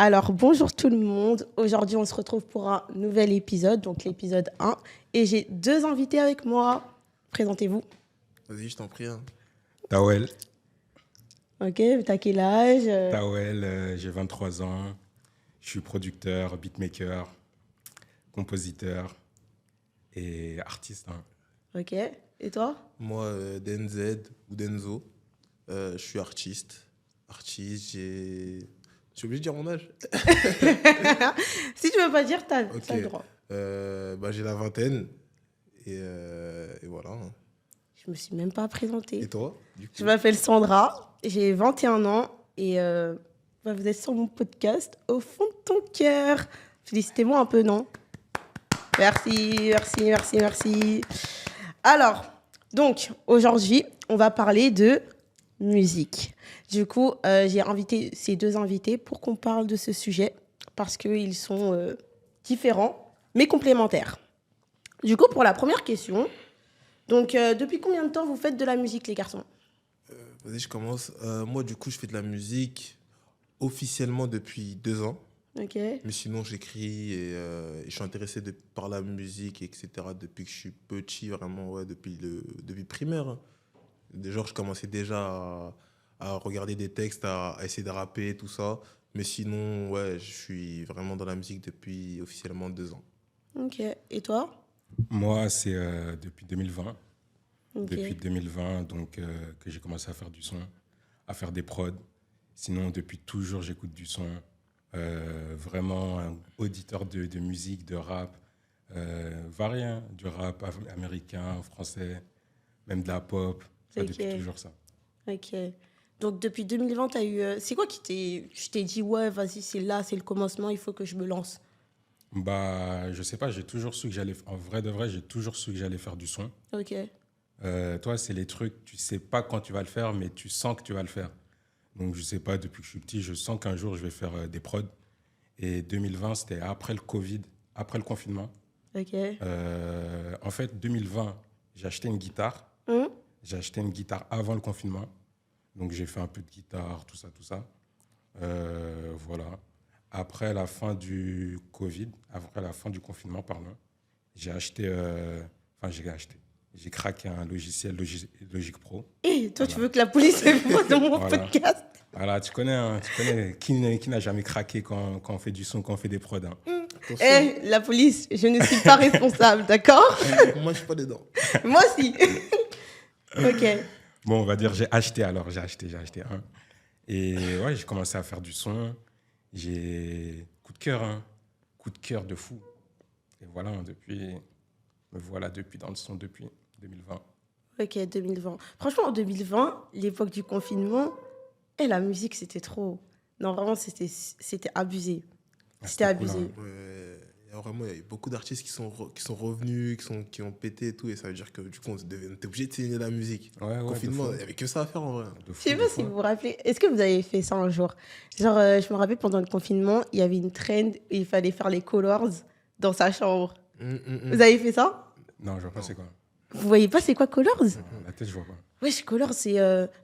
Alors, bonjour tout le monde. Aujourd'hui, on se retrouve pour un nouvel épisode, donc l'épisode 1. Et j'ai deux invités avec moi. Présentez-vous. Vas-y, je t'en prie. Hein. Tawel, Ok, t'as quel âge J'ai 23 ans. Je suis producteur, beatmaker, compositeur et artiste. Ok, et toi? Moi, DNZ ou Denzo, je suis artiste. J'ai oublié de dire mon âge. Si tu veux pas dire, t'as Ok. le droit. J'ai la vingtaine. Et voilà. Je me suis même pas présentée. Et toi, du coup Je m'appelle Sandra, j'ai 21 ans et vous êtes sur mon podcast Au fond de ton cœur. Félicitez-moi un peu, non? Merci. Alors, donc, aujourd'hui, on va parler de musique. Du coup, j'ai invité ces deux invités pour qu'on parle de ce sujet parce qu'ils sont différents, mais complémentaires. Du coup, pour la première question, donc, depuis combien de temps vous faites de la musique, les garçons? Vas-y, je commence. Moi, du coup, je fais de la musique officiellement depuis 2 ans. Ok. Mais sinon, j'écris et je suis intéressé par la musique, etc. depuis que je suis petit, vraiment, ouais, depuis primaire. Hein. Genre, je commençais déjà à regarder des textes, à essayer de rapper, tout ça. Mais sinon, ouais, je suis vraiment dans la musique depuis officiellement 2 ans. Ok. Et toi? Moi, c'est depuis 2020. Ok. Depuis 2020, donc, que j'ai commencé à faire du son, à faire des prods. Sinon, depuis toujours, j'écoute du son. Vraiment un auditeur de musique, de rap, varié, hein, du rap américain, français, même de la pop. Ça, Ok. depuis toujours ça. Ok. Donc, depuis 2020, tu as eu... c'est quoi je t'ai dit, ouais, vas-y, c'est là, c'est le commencement, il faut que je me lance. Bah, je sais pas, j'ai toujours su que j'allais, en vrai de vrai, j'ai toujours su que j'allais faire du son. Ok. Toi, c'est les trucs, tu sais pas quand tu vas le faire, mais tu sens que tu vas le faire. Donc, je sais pas, depuis que je suis petit, je sens qu'un jour, je vais faire des prods. Et 2020, c'était après le Covid, après le confinement. Ok. En fait, 2020, j'ai acheté une guitare. J'ai acheté une guitare avant le confinement. Donc, j'ai fait un peu de guitare, tout ça. Voilà. Après la fin du Covid, après la fin du confinement, pardon, j'ai acheté... J'ai craqué un logiciel Logic Pro. Et toi, Voilà. tu veux que la police voit dans mon Voilà. podcast? Voilà, tu connais qui n'a jamais craqué quand on fait du son, quand on fait des prods. Hein. Attention, La police, je ne suis pas responsable, d'accord? moi, je suis pas dedans. Moi aussi. Ok. Bon, on va dire, j'ai acheté un. Et ouais, j'ai commencé à faire du son. J'ai coup de cœur, hein. Coup de cœur de fou. Et voilà, me voilà dans le son depuis 2020. Ok, 2020. Franchement, en 2020, l'époque du confinement, la musique, c'était trop... Non, vraiment, c'était abusé. Ah, C'était c'était cool, abusé. hein. Ouais, et vraiment, il y a eu beaucoup d'artistes qui sont revenus, qui ont pété et tout. Et ça veut dire que du coup, on était obligé de signer la musique. Ouais, de Confinement, fou. il n'y avait que ça à faire en vrai. De Je fou, sais de pas fou, si hein. vous vous rappelez. Est-ce que vous avez fait ça un jour? Genre, je me rappelle pendant le confinement, il y avait une trend où il fallait faire les colors dans sa chambre. Vous avez fait ça? Non, je vois pas Non. c'est quoi. Vous voyez pas c'est quoi colors? La tête, je vois pas. Wesh, colors, c'est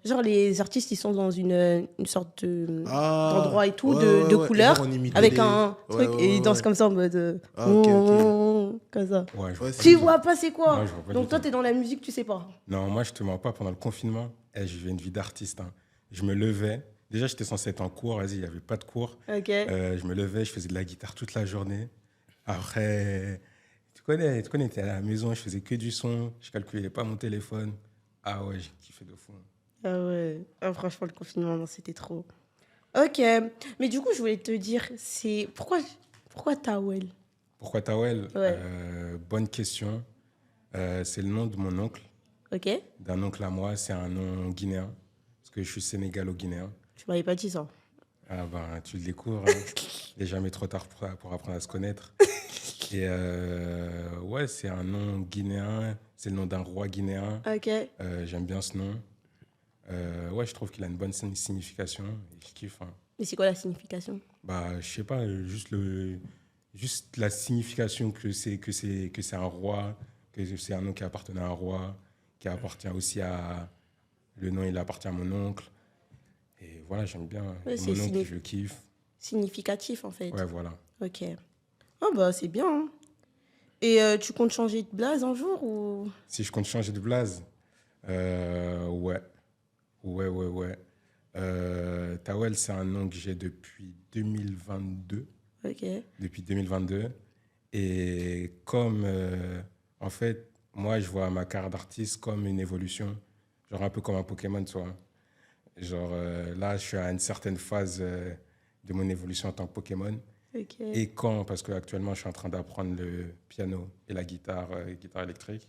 genre les artistes, ils sont dans une sorte d'endroit et tout, ouais, de ouais. Et couleurs, genre, on imitait avec les- un truc, ouais, et ils dansent ouais. comme ça en mode... Ah, ok. comme ça. Ouais, je vois Ouais, pas Tu du tout. vois pas c'est quoi? Non, je vois pas Donc du toi, tout. t'es dans la musique, tu sais pas. Non, moi, je te mens pas. Pendant le confinement, je vivais une vie d'artiste. Hein. Je me levais. Déjà, j'étais censé être en cours. Vas-y, il n'y avait pas de cours. Ok. Je me levais, je faisais de la guitare toute la journée. Après, tu connais, t'es à la maison, je faisais que du son. Je calculais pas mon téléphone. Ah ouais, j'ai kiffé de fou. Ah ouais. Ah, franchement, le confinement, non, c'était trop. Ok. Mais du coup, je voulais te dire, c'est... Pourquoi Tawel? Pourquoi Tawel? Ouais. Bonne question. C'est le nom de mon oncle, Ok. d'un oncle à moi. C'est un nom guinéen, parce que je suis sénégalo-guinéen. Tu m'avais pas dit ça. Ah ben, tu le découvres. Hein. Il n'est jamais trop tard pour apprendre à se connaître. Et ouais, c'est un nom guinéen. C'est le nom d'un roi guinéen. Ok. J'aime bien ce nom. Ouais, je trouve qu'il a une bonne signification. Et je kiffe. Hein. Mais c'est quoi la signification? Bah, je sais pas, juste la signification que c'est un roi, que c'est un nom qui appartenait à un roi, qui appartient aussi à... Le nom, il appartient à mon oncle. Et voilà, j'aime bien. Ouais, Et c'est mon oncle, je le kiffe. significatif, en fait. Ouais, voilà. Ok. Ah bah, c'est bien, hein. Et tu comptes changer de blaze un jour ou... Si je compte changer de blaze, ouais. Ouais. Tawel, c'est un nom que j'ai depuis 2022. Ok. Depuis 2022. Et comme, en fait, moi, je vois ma carrière d'artiste comme une évolution, genre un peu comme un Pokémon, tu vois. Genre, là, je suis à une certaine phase de mon évolution en tant que Pokémon. Ok. Et quand, parce qu'actuellement, je suis en train d'apprendre le piano et la guitare, guitare électrique.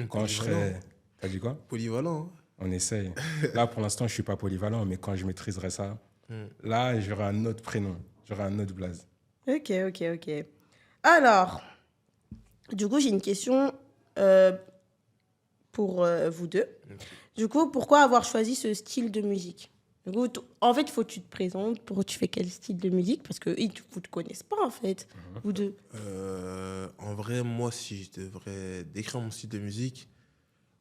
Quand je Polyvalent. serai... T'as dit quoi? Polyvalent. On essaye. Là, pour l'instant, je ne suis pas polyvalent, mais quand je maîtriserai ça, Hein. là, j'aurai un autre prénom, j'aurai un autre blaze. Ok. Alors, du coup, j'ai une question euh, pour vous deux. Du coup, pourquoi avoir choisi ce style de musique? Du coup, en fait, il faut que tu te présentes. Pour tu fais quel style de musique? Parce que vous ne te connaissent pas, en fait, vous deux. En vrai, moi, si je devrais décrire mon style de musique,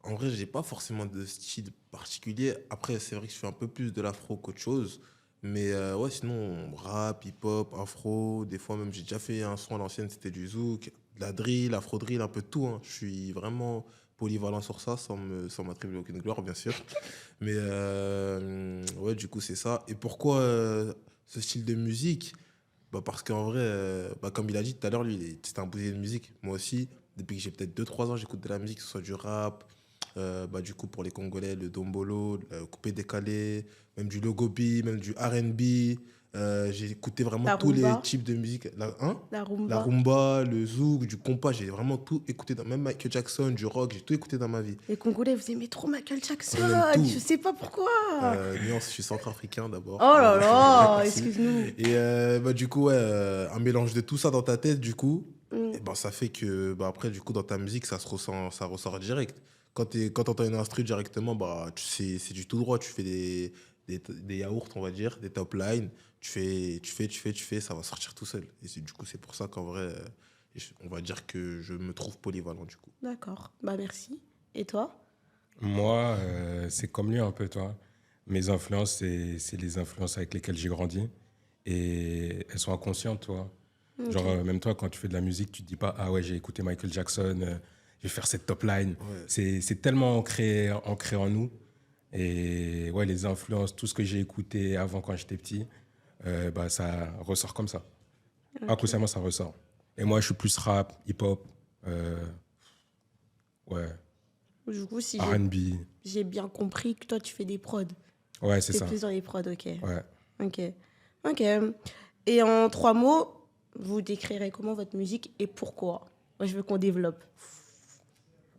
en vrai, j'ai pas forcément de style particulier. Après, c'est vrai que je fais un peu plus de l'afro qu'autre chose. Mais ouais, sinon, rap, hip-hop, afro, des fois même, j'ai déjà fait un son à l'ancienne, c'était du zouk, de la drill, afro-drill, un peu de tout, hein. Je suis vraiment polyvalent sur ça, sans m'attribuer aucune gloire, bien sûr. Mais ouais, du coup, c'est ça. Et pourquoi ce style de musique? Bah parce qu'en vrai, bah comme il a dit tout à l'heure, lui, c'était un bousier de musique. Moi aussi, depuis que j'ai peut-être 2 3 ans, j'écoute de la musique, que ce soit du rap, bah du coup pour les Congolais, le dombolo, le coupé décalé, même du logobi, même du R&B. J'ai écouté vraiment La tous les rumba. types de musique. La La rumba. rumba, le zouk, du compas, j'ai vraiment tout écouté. Même Michael Jackson, du rock, j'ai tout écouté dans ma vie. Les Congolais, vous aimez trop Michael Jackson. On aime tout. Je sais pas pourquoi. Nuance, je suis centrafricain d'abord. Oh Voilà, là là, merci. excuse-nous. Et bah, du coup, ouais, un mélange de tout ça dans ta tête, du coup, Mm. et ben, ça fait que bah, après, du coup, dans ta musique, ça se ressent, ça ressort direct. Quand tu entends une instru directement, bah, c'est du tout droit. Tu fais des yaourts, on va dire, des top lines. Tu fais, ça va sortir tout seul. Et du coup, c'est pour ça qu'en vrai, on va dire que je me trouve polyvalent, du coup. D'accord. Bah merci. Et toi? Moi, c'est comme lui un peu, toi. Mes influences, c'est les influences avec lesquelles j'ai grandi. Et elles sont inconscientes, toi. Ok. Genre, même toi, quand tu fais de la musique, tu te dis pas, ah ouais, j'ai écouté Michael Jackson, je vais faire cette top line. Ouais. C'est tellement ancré en nous. Et ouais, les influences, tout ce que j'ai écouté avant quand j'étais petit, bah, ça ressort comme ça. Ok. Inconsciemment, ça ressort. Et moi, je suis plus rap, hip-hop, euh, ouais, Du coup, si R&B. j'ai bien compris que toi, tu fais des prods. Ouais, c'est T'es ça. plus dans les prods, ok. Ouais. Ok. Ok. Et en 3 mots, vous décrirez comment votre musique et pourquoi? Moi, je veux qu'on développe.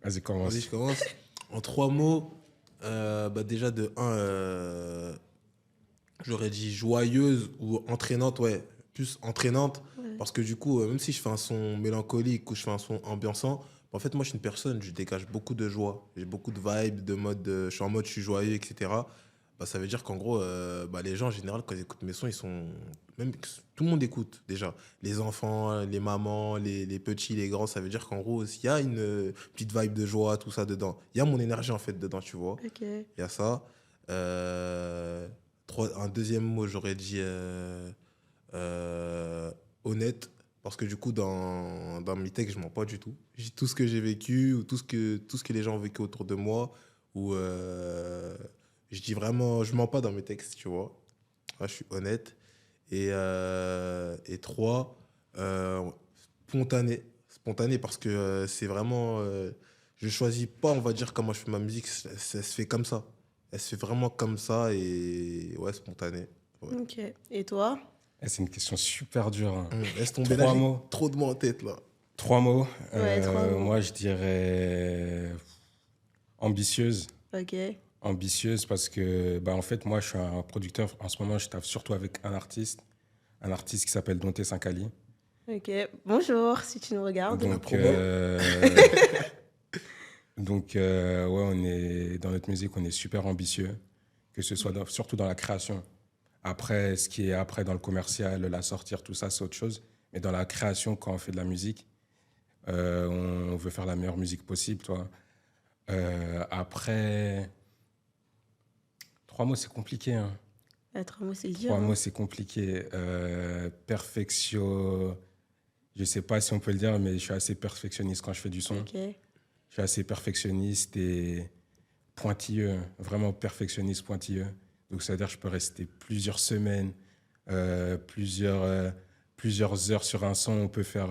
Vas-y, Vas-y, commence. je commence. En 3 mots, bah déjà de un, j'aurais dit joyeuse ou entraînante, ouais, plus entraînante. Ouais. Parce que du coup, même si je fais un son mélancolique ou je fais un son ambiançant, en fait, moi, je suis une personne, je dégage beaucoup de joie. J'ai beaucoup de vibes, de mode, je suis en mode, je suis joyeux, etc. Bah, ça veut dire qu'en gros, bah, les gens, en général, quand ils écoutent mes sons, ils sont. Même, tout le monde écoute, déjà. Les enfants, les mamans, les petits, les grands, ça veut dire qu'en gros, il y a une petite vibe de joie, tout ça dedans. Il y a mon énergie, en fait, dedans, tu vois. Ok. Il y a ça. Un deuxième mot, j'aurais dit euh, honnête. Parce que du coup, dans mes textes, je mens pas du tout. Je dis tout ce que j'ai vécu ou tout ce que les gens ont vécu autour de moi. Ou je dis vraiment, je mens pas dans mes textes, tu vois. Là, je suis honnête. Et trois, euh, spontané. Spontané parce que c'est vraiment. Je choisis pas, on va dire, comment je fais ma musique. Ça se fait comme ça. Elle se fait vraiment comme ça et ouais, spontané. Ouais. Ok. Et toi? Eh, c'est une question super dure, hein. Laisse tomber là, Trois j'ai mots. trop de mots en tête là. 3 mots. Ouais, 3 mots. Moi, je dirais ambitieuse. Ok. Ambitieuse parce que, bah, en fait, moi, je suis un producteur. En ce moment, je taffe surtout avec un artiste qui s'appelle Dante Sankali. Ok. Bonjour, si tu nous regardes. Donc, promo. ouais, dans notre musique, on est super ambitieux, que ce soit surtout dans la création. Après, ce qui est après dans le commercial, la sortir, tout ça, c'est autre chose. Mais dans la création, quand on fait de la musique, on veut faire la meilleure musique possible, toi. Après, 3 mots, c'est compliqué, hein. Trois mots, c'est dur. Trois Hein. mots, c'est compliqué. Je sais pas si on peut le dire, mais je suis assez perfectionniste quand je fais du son. Ok. Je suis assez perfectionniste et pointilleux, vraiment perfectionniste, pointilleux. Donc, ça veut dire que je peux rester plusieurs semaines, euh, plusieurs, euh, plusieurs heures sur un son. On peut faire,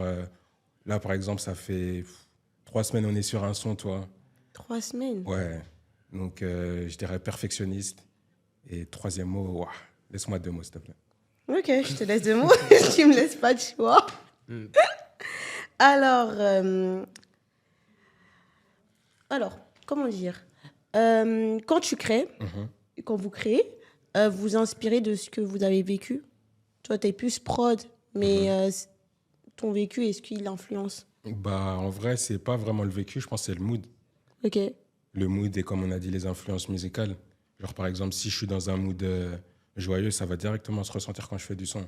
là, par exemple, ça fait 3 semaines, on est sur un son, toi. 3 semaines. Ouais. Donc, je dirais perfectionniste. Et troisième mot, ouah, laisse-moi 2 mots, s'il te plaît. Ok, je te laisse 2 mots. Tu me laisses pas de choix. Mm. Alors, comment dire quand tu crées, Mhm. quand vous créez, vous vous inspirez de ce que vous avez vécu. Toi, t'es plus prod, mais ton vécu, est-ce qu'il influence? Bah, en vrai, c'est pas vraiment le vécu, je pense que c'est le mood. Ok. Le mood et comme on a dit, les influences musicales. Genre, par exemple, si je suis dans un mood joyeux, ça va directement se ressentir quand je fais du son.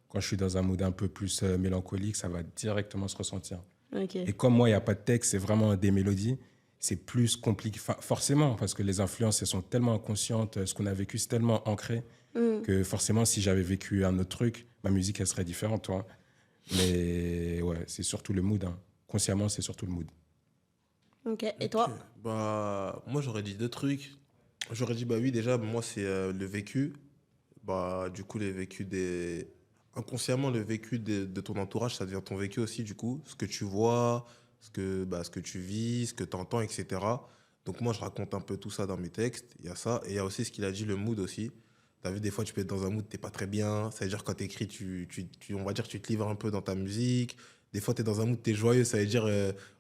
Quand je suis dans un mood un peu plus mélancolique, ça va directement se ressentir. Ok. Et comme moi, il n'y a pas de texte, c'est vraiment des mélodies, c'est plus compliqué. Enfin, forcément, parce que les influences, elles sont tellement inconscientes, ce qu'on a vécu, c'est tellement ancré Hmm. que forcément, si j'avais vécu un autre truc, ma musique, elle serait différente, toi. Mais ouais, c'est surtout le mood. Hein. Consciemment, c'est surtout le mood. Ok. Et Ok. toi? Bah, moi, j'aurais dit deux trucs. J'aurais dit, bah oui, déjà, moi, c'est le vécu. Bah, du coup, les vécus des. Inconsciemment, le vécu de ton entourage, ça devient ton vécu aussi, du coup. Ce que tu vois, ce que tu vis, ce que tu entends, etc. Donc, moi, je raconte un peu tout ça dans mes textes. Il y a ça. Et il y a aussi ce qu'il a dit, le mood aussi. T'as vu, des fois, tu peux être dans un mood, t'es pas très bien. Ça veut dire, quand t'écris, on va dire, tu te livres un peu dans ta musique. Des fois, t'es dans un mood, t'es joyeux. Ça veut dire,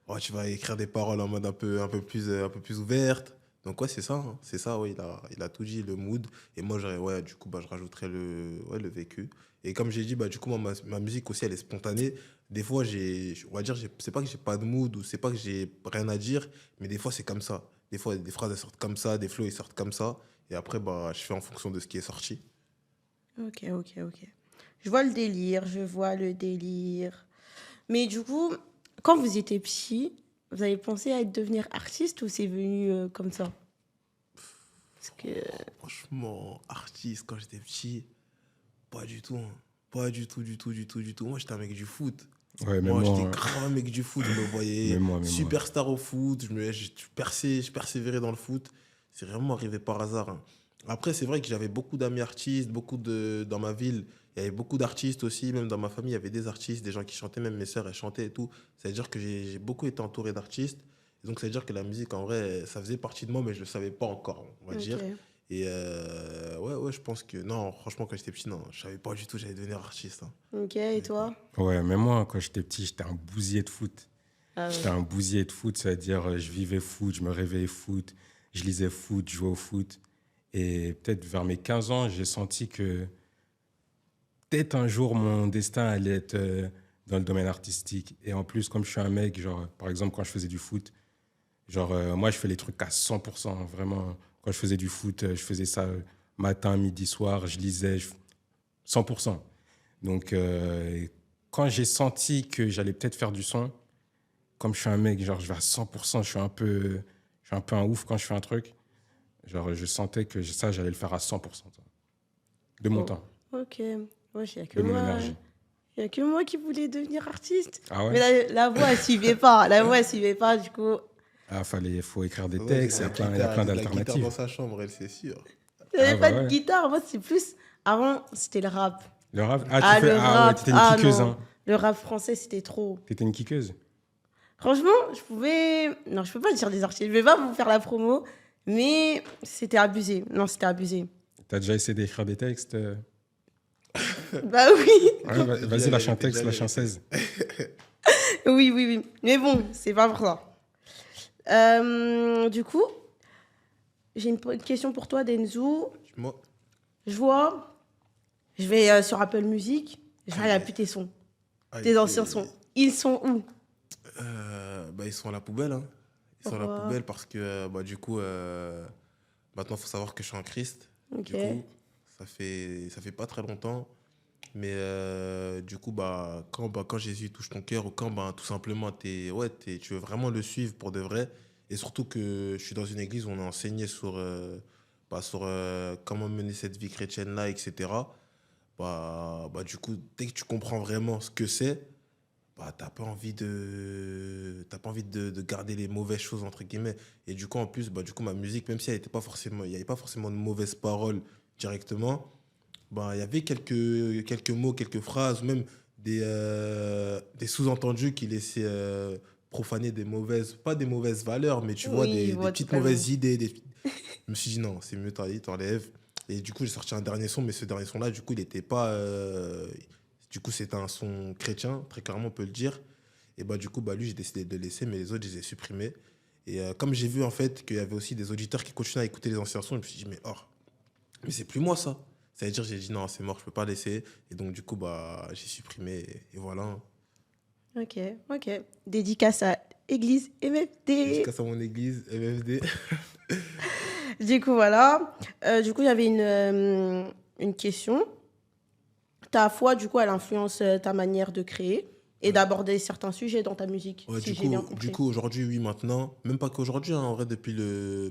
oh, tu vas écrire des paroles en mode un peu plus ouverte. Donc, ouais, c'est ça. Hein. C'est ça, ouais, il a tout dit, le mood. Et moi, ouais, du coup, bah, je rajouterais le vécu. Et comme j'ai dit, bah, du coup, moi, ma musique aussi, elle est spontanée. Des fois, on va dire, c'est pas que j'ai pas de mood ou c'est pas que j'ai rien à dire, mais des fois, c'est comme ça. Des fois, des phrases, elles sortent comme ça, des flows, ils sortent comme ça. Et après, bah, je fais en fonction de ce qui est sorti. Ok, ok, ok. Je vois le délire, je vois le délire. Mais du coup, quand vous étiez petit, vous avez pensé à devenir artiste ou c'est venu comme ça? Parce que... Franchement, artiste, quand j'étais petit, pas du tout. Hein. Pas du tout, du tout, du tout, du tout. Moi, j'étais un mec du foot. Ouais, même Moi, j'étais moi, hein. grave un mec du foot. Je me voyais Même moi, même moi. superstar au foot. Je persévérais dans le foot. C'est vraiment arrivé par hasard. Hein. Après, c'est vrai que j'avais beaucoup d'amis artistes, dans ma ville. Il y avait beaucoup d'artistes aussi. Même dans ma famille, il y avait des artistes, des gens qui chantaient. Même mes sœurs, elles chantaient et tout. Ça veut dire que j'ai beaucoup été entouré d'artistes. Et donc, ça veut dire que la musique, en vrai, ça faisait partie de moi, mais je ne le savais pas encore, on va dire. Ok. Et ouais, je pense que... Non, franchement, quand j'étais petit, non, je savais pas du tout que j'allais devenir artiste. Hein. Ok, et toi? Ouais, même moi, quand j'étais petit, j'étais un bousier de foot. Ah J'étais ouais. un bousier de foot, c'est-à-dire je vivais foot, je me réveillais foot, je lisais foot, je jouais au foot. Et peut-être vers mes 15 ans, j'ai senti que peut-être un jour mon destin allait être dans le domaine artistique. Et en plus, comme je suis un mec, genre, par exemple, quand je faisais du foot, genre, moi, je fais les trucs à 100%. Vraiment, quand je faisais du foot, je faisais ça matin, midi, soir, je lisais 100%. Donc, quand j'ai senti que j'allais peut-être faire du son, comme je suis un mec, genre, je vais à 100%, je suis un peu un ouf quand je fais un truc. Genre, je sentais que ça, j'allais le faire à 100%. De mon Oh, temps, ok. Ouais, il n'y a que de mon moi. énergie. Il y a que moi qui voulais devenir artiste. Ah ouais? Mais la voix, elle suivait pas. La voix, elle suivait pas, du coup. Ah, faut écrire des Ouais, textes, il y a plein de la guitare dans d'alternatives. sa chambre, elle, c'est sûr. Ah J'avais pas bah de ouais. guitare. Moi, c'est plus... Avant, c'était le rap. Le rap? Ah, Ah, le ouais, rap. t'étais une Ah kickeuse, non. hein. Le rap français, c'était trop. T'étais une kickeuse. Franchement, je pouvais... Non, je peux pas dire des artistes. Je vais pas vous faire la promo. Mais c'était abusé. Non, c'était abusé. T'as déjà essayé d'écrire des textes? Bah oui. Ouais, Dis vas-y, la lâche un vérité, dis texte, la lâche un vérité. 16. Oui, oui, oui. Mais bon, c'est pas pour ça. Du coup, j'ai une question pour toi, Denzo. Moi, Je vois, je vais sur Apple Music, je vais aïe, appuyer tes sons, aïe, tes anciens sons. Ils sont où? bah, ils sont à la poubelle. Hein. Ils sont à la Pourquoi? poubelle parce que, bah, du coup, maintenant, il faut savoir que je suis en Christ. Ok. Du coup, ça fait pas très longtemps. Mais du coup, quand Jésus touche ton cœur ou quand tout simplement tu veux vraiment le suivre pour de vrai. Et surtout que je suis dans une église où on est enseigné sur sur comment mener cette vie chrétienne-là, etc. Du coup, dès que tu comprends vraiment ce que c'est, t'as pas envie de garder les mauvaises choses, entre guillemets. Et du coup, en plus, du coup, ma musique, même si il n'y avait pas forcément de mauvaises paroles directement, il y avait quelques mots, quelques phrases, même des sous-entendus qui laissaient profaner pas des mauvaises valeurs, mais tu vois, Oui, je des vois petites totalement. mauvaises idées. Je me suis dit non, c'est mieux, t'enlèves. Et du coup, j'ai sorti un dernier son, mais ce dernier son-là, du coup, il n'était pas. Du coup, c'était un son chrétien, très clairement, on peut le dire. Et du coup, lui, j'ai décidé de le laisser, mais les autres, je les ai supprimés. Et comme j'ai vu, en fait, qu'il y avait aussi des auditeurs qui continuaient à écouter les anciens sons, je me suis dit, mais c'est plus moi, ça. Ça veut dire, j'ai dit, non, c'est mort, je peux pas laisser. Et donc, du coup, j'ai supprimé, et voilà. Ok, ok. Dédicace à Église MFD. Jusqu'à ça, mon église, MFD. Du coup, voilà. Du coup, il y avait une question. Ta foi, du coup, elle influence ta manière de créer et d'aborder certains sujets dans ta musique, Ouais, si j'ai bien compris. du coup, aujourd'hui, oui, maintenant, même pas qu'aujourd'hui, hein, en vrai,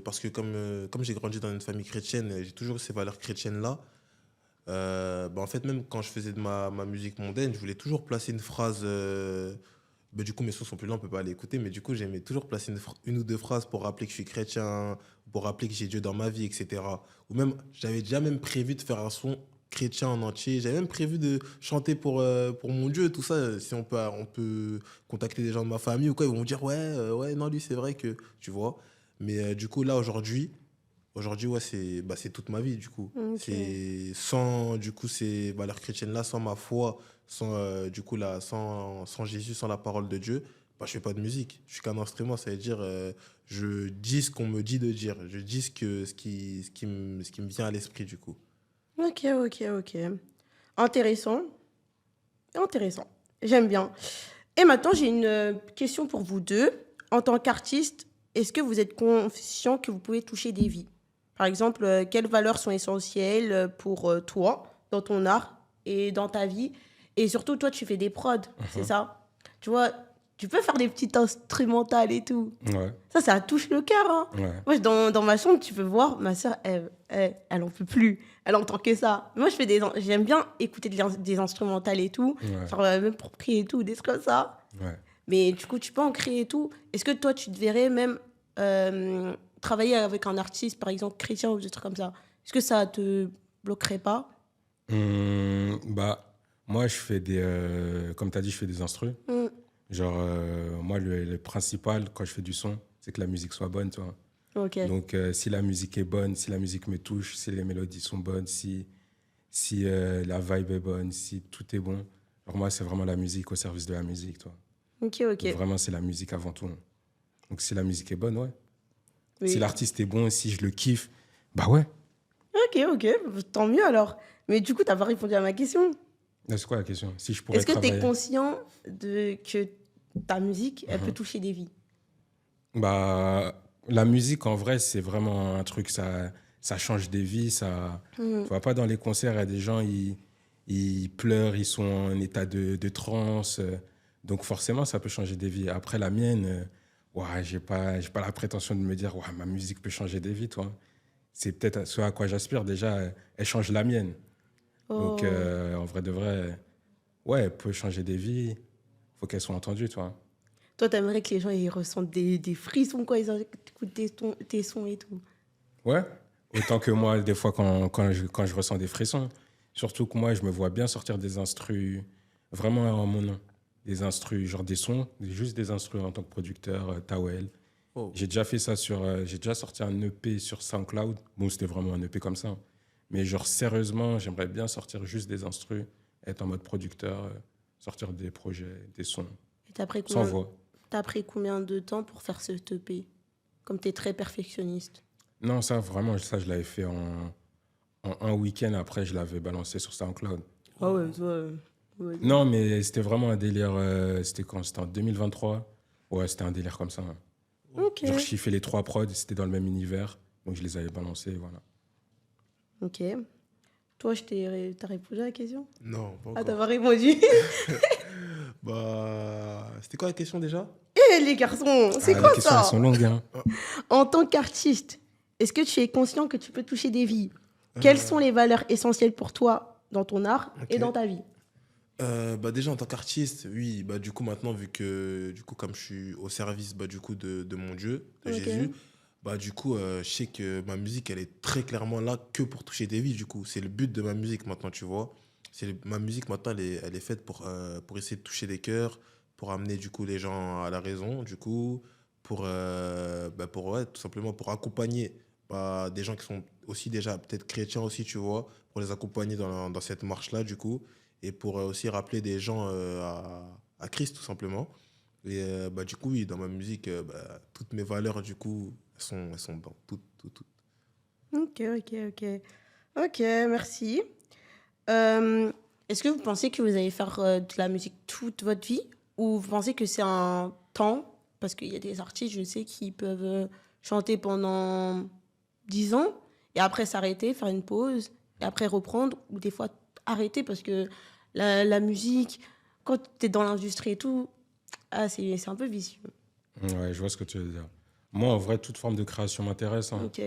parce que comme j'ai grandi dans une famille chrétienne, j'ai toujours ces valeurs chrétiennes-là. En fait, même quand je faisais de ma musique mondaine, je voulais toujours placer une phrase. Du coup, mes sons sont plus longs, on peut pas aller écouter, mais du coup, j'aimais toujours placer une ou deux phrases pour rappeler que je suis chrétien, pour rappeler que j'ai Dieu dans ma vie, etc. Ou même, j'avais déjà même prévu de faire un son chrétien en entier. J'avais même prévu de chanter pour mon Dieu, tout ça. Si on peut contacter des gens de ma famille ou quoi, ils vont me dire, ouais, non, lui, c'est vrai que, tu vois. Mais du coup, là, aujourd'hui, ouais, c'est toute ma vie, du coup. Ok. C'est sans, du coup, ces valeurs chrétiennes-là, sans ma foi, sans Jésus, sans la parole de Dieu, je fais pas de musique. Je suis qu'un instrument, ça veut dire, je dis ce qu'on me dit de dire. Je dis ce qui me vient à l'esprit, du coup. Ok, ok, ok. Intéressant. Intéressant. J'aime bien. Et maintenant, j'ai une question pour vous deux. En tant qu'artiste, est-ce que vous êtes conscient que vous pouvez toucher des vies? Par exemple, quelles valeurs sont essentielles pour toi, dans ton art et dans ta vie? Et surtout, toi, tu fais des prods, c'est ça? Tu vois, tu peux faire des petites instrumentales et tout. Ouais, Ça touche le cœur, hein. ouais. Moi, dans ma chambre, tu peux voir, ma soeur, elle en peut plus. Elle entend que ça. Moi, j'aime bien écouter des instrumentales et tout. Ouais. Genre, même pour prier et tout, des trucs comme ça. Ouais. Mais du coup, tu peux en créer et tout. Est-ce que toi, tu te verrais même travailler avec un artiste, par exemple, chrétien ou des trucs comme ça? Est-ce que ça te bloquerait pas? Moi, je fais comme tu as dit, je fais des instrus. Mm. Genre, moi, le principal, quand je fais du son, c'est que la musique soit bonne, tu vois. Ok. Donc, si la musique est bonne, si la musique me touche, si les mélodies sont bonnes, si la vibe est bonne, si tout est bon. Alors, moi, c'est vraiment la musique au service de la musique, toi. Ok, Donc, ok. vraiment, c'est la musique avant tout. Donc, si la musique est bonne, ouais. Oui. Si l'artiste est bon, si je le kiffe, bah ouais. Ok, ok. Tant mieux alors. Mais du coup, tu n'as pas répondu à ma question. C'est quoi la question? Si je pourrais Est-ce que tu es travailler. conscient que ta musique, elle peut toucher des vies? Bah, la musique, en vrai, c'est vraiment un truc, ça change des vies. Tu vois pas dans les concerts, il y a des gens, ils pleurent, ils sont en état de transe. Donc forcément, ça peut changer des vies. Après, la mienne, j'ai pas la prétention de me dire, ma musique peut changer des vies, toi. C'est peut-être ce à quoi j'aspire. Déjà, elle change la mienne. Donc, en vrai de vrai, ouais, elle peut changer des vies. Faut qu'elle soit entendue, toi. Toi, t'aimerais que les gens ils ressentent des frissons quand ils écoutent tes sons et tout. Ouais, autant que moi, des fois, quand je ressens des frissons. Surtout que moi, je me vois bien sortir des instrus vraiment en mon nom. Des instrus, genre des sons, juste des instrus en tant que producteur, Tawel. Oh. J'ai déjà fait ça j'ai déjà sorti un EP sur SoundCloud. Bon, c'était vraiment un EP comme ça. Mais genre, sérieusement, j'aimerais bien sortir juste des instrus, être en mode producteur, sortir des projets, des sons, Et t'as pris sans voix. pris combien de temps pour faire ce EP? Comme t'es très perfectionniste. Non, ça, vraiment, ça, je l'avais fait en un week-end. Après, je l'avais balancé sur SoundCloud. Ah ouais, toi. Ouais. Non, mais c'était vraiment un délire. C'était quand? C'était en 2023. Ouais, c'était un délire comme ça. Ok. Genre, j'ai fait les 3 prods, c'était dans le même univers. Donc, je les avais balancés, voilà. Ok. Toi, t'as répondu à la question? Non, pas Ah, encore. t'as pas répondu? C'était quoi la question déjà? Eh, les garçons, c'est Les quoi questions, elles ça? sont longues, hein. En tant qu'artiste, est-ce que tu es conscient que tu peux toucher des vies? Quelles sont les valeurs essentielles pour toi dans ton art et Ok. dans ta vie? Bah déjà en tant qu'artiste, oui, bah du coup maintenant vu que du coup comme je suis au service bah du coup de mon Dieu, de Ok. Jésus, bah du coup je sais que ma musique elle est très clairement là que pour toucher des vies du coup, c'est le but de ma musique maintenant, tu vois. Ma musique maintenant elle est faite pour essayer de toucher des cœurs, pour amener du coup les gens à la raison, du coup pour ouais, tout simplement pour accompagner bah, des gens qui sont aussi déjà peut-être chrétiens aussi, tu vois, pour les accompagner dans cette marche-là du coup et pour aussi rappeler des gens à Christ tout simplement. Et bah, du coup, oui, dans ma musique, bah, toutes mes valeurs, du coup, elles sont dans tout. Ok, ok, ok. Ok, merci. Euh, Est-ce que vous pensez que vous allez faire de la musique toute votre vie ou vous pensez que c'est un temps? Parce qu'il y a des artistes, je sais, qui peuvent chanter pendant 10 ans et après s'arrêter, faire une pause et après reprendre ou des fois arrêter parce que la musique, quand tu es dans l'industrie et tout, c'est un peu vicieux. Ouais, je vois ce que tu veux dire. Moi, en vrai, toute forme de création m'intéresse, hein. Ok.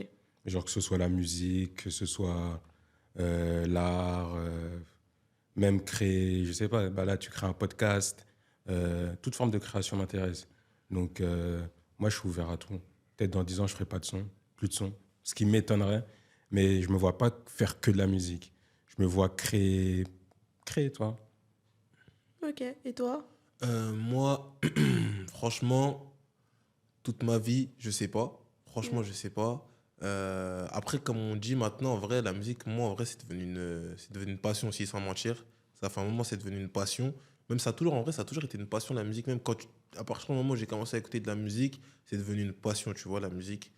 Genre que ce soit la musique, que ce soit l'art, même créer, je sais pas, bah là, tu crées un podcast. Toute forme de création m'intéresse. Donc, moi, je suis ouvert à tout. Peut-être dans 10 ans, je ferai pas de son, plus de son. Ce qui m'étonnerait, mais je me vois pas faire que de la musique. Je me vois créer, toi. Ok. Et toi? Moi, franchement, toute ma vie, je sais pas. Franchement, Ouais. je sais pas. Après, comme on dit maintenant, en vrai, la musique, moi, en vrai, c'est devenu une passion aussi, sans mentir. Ça fait un moment, c'est devenu une passion. Même ça a toujours, en vrai, ça a toujours été une passion, la musique. Même à partir du moment où j'ai commencé à écouter de la musique, c'est devenu une passion, tu vois, la musique.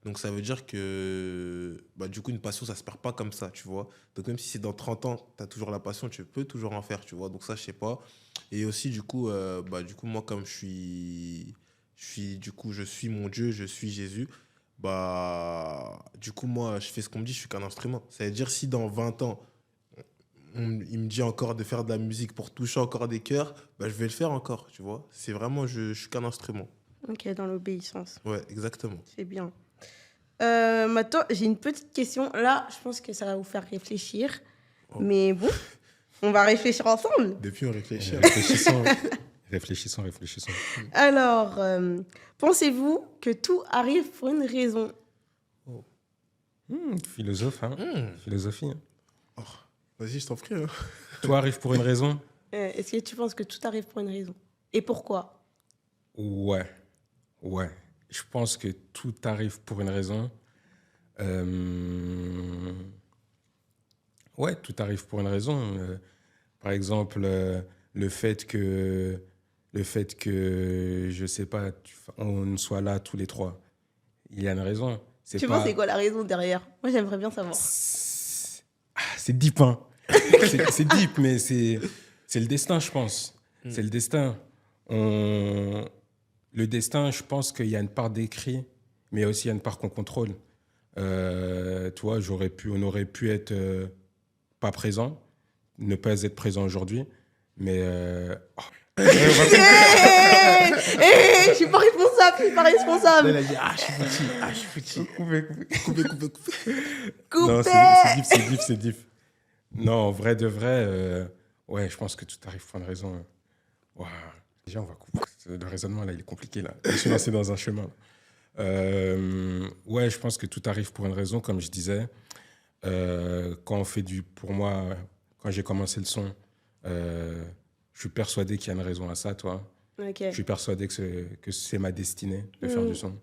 Donc ça veut dire que, bah, du coup, une passion, ça se perd pas comme ça, tu vois. Donc même si c'est dans 30 ans, tu as toujours la passion, tu peux toujours en faire, tu vois. Donc ça, je sais pas. Et aussi, du coup, moi, comme je suis mon Dieu, je suis Jésus. Bah, du coup, moi, je fais ce qu'on me dit, je suis qu'un instrument. Ça veut dire, si dans 20 ans, il me dit encore de faire de la musique pour toucher encore des cœurs, bah, je vais le faire encore, tu vois. C'est vraiment, je suis qu'un instrument. Ok, dans l'obéissance. Ouais, exactement. C'est bien. Maintenant, j'ai une petite question. Là, je pense que ça va vous faire réfléchir. Oh. Mais bon, on va réfléchir ensemble. Depuis, on réfléchit. Réfléchissons, réfléchissons. Alors, pensez-vous que tout arrive pour une raison? Oh. Philosophe, hein. Hmm. Philosophie, hein. Oh. Vas-y, je t'en prie, hein. Tout arrive pour une raison? Est-ce que tu penses que tout arrive pour une raison? Et pourquoi? Ouais. Je pense que tout arrive pour une raison. Euh, Ouais, tout arrive pour une raison. Par exemple, le fait que, je sais pas, on soit là tous les trois, il y a une raison. C'est Tu penses pas. c'est quoi la raison derrière? Moi, j'aimerais bien savoir. C'est deep, hein. C'est deep, mais c'est le destin, je pense. C'est le destin. On... Le destin, je pense qu'il y a une part d'écrit, mais aussi il y a une part qu'on contrôle. Tu vois, on aurait pu être pas présent, ne pas être présent aujourd'hui, mais Je suis pas responsable, je suis pas responsable. Là, il a dit, ah, je suis petit. Coupez. non, Coupé. c'est deep. Non, en vrai de vrai, ouais, je pense que tout arrive pour une raison. Ouah. Déjà, on va couper. Le raisonnement, là, il est compliqué, là. Je suis lancé dans un chemin. Ouais, je pense que tout arrive pour une raison, comme je disais. Quand on fait pour moi, quand j'ai commencé le son, je suis persuadé qu'il y a une raison à ça, toi. Ok. Je suis persuadé que c'est ma destinée de faire du son.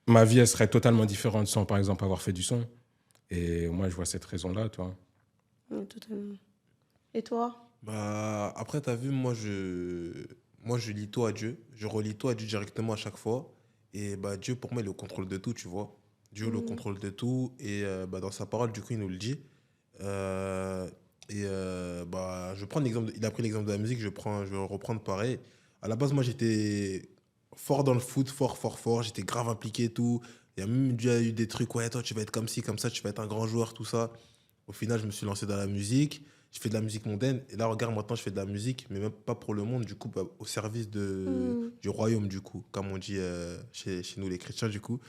Ma vie, elle serait totalement différente sans, par exemple, avoir fait du son. Et moi, je vois cette raison-là, toi. Ouais, totalement. Et toi? Bah, après, t'as vu, moi, je lis tout à Dieu. Je relis tout à Dieu directement à chaque fois. Et bah, Dieu, pour moi, il est au contrôle de tout, tu vois. Dieu, le contrôle de tout. Et bah, dans sa parole, du coup, il nous le dit. Bah, il a pris l'exemple de la musique, je vais reprendre pareil. À la base, moi, j'étais fort dans le foot, fort. J'étais grave impliqué et tout. Il y a même déjà eu des trucs, ouais, toi, tu vas être comme ci, comme ça, tu vas être un grand joueur, tout ça. Au final, je me suis lancé dans la musique. je fais de la musique mondaine. Et là, regarde, maintenant, je fais de la musique, mais même pas pour le monde, du coup, bah, au service du royaume, du coup, comme on dit chez nous, les chrétiens, du coup.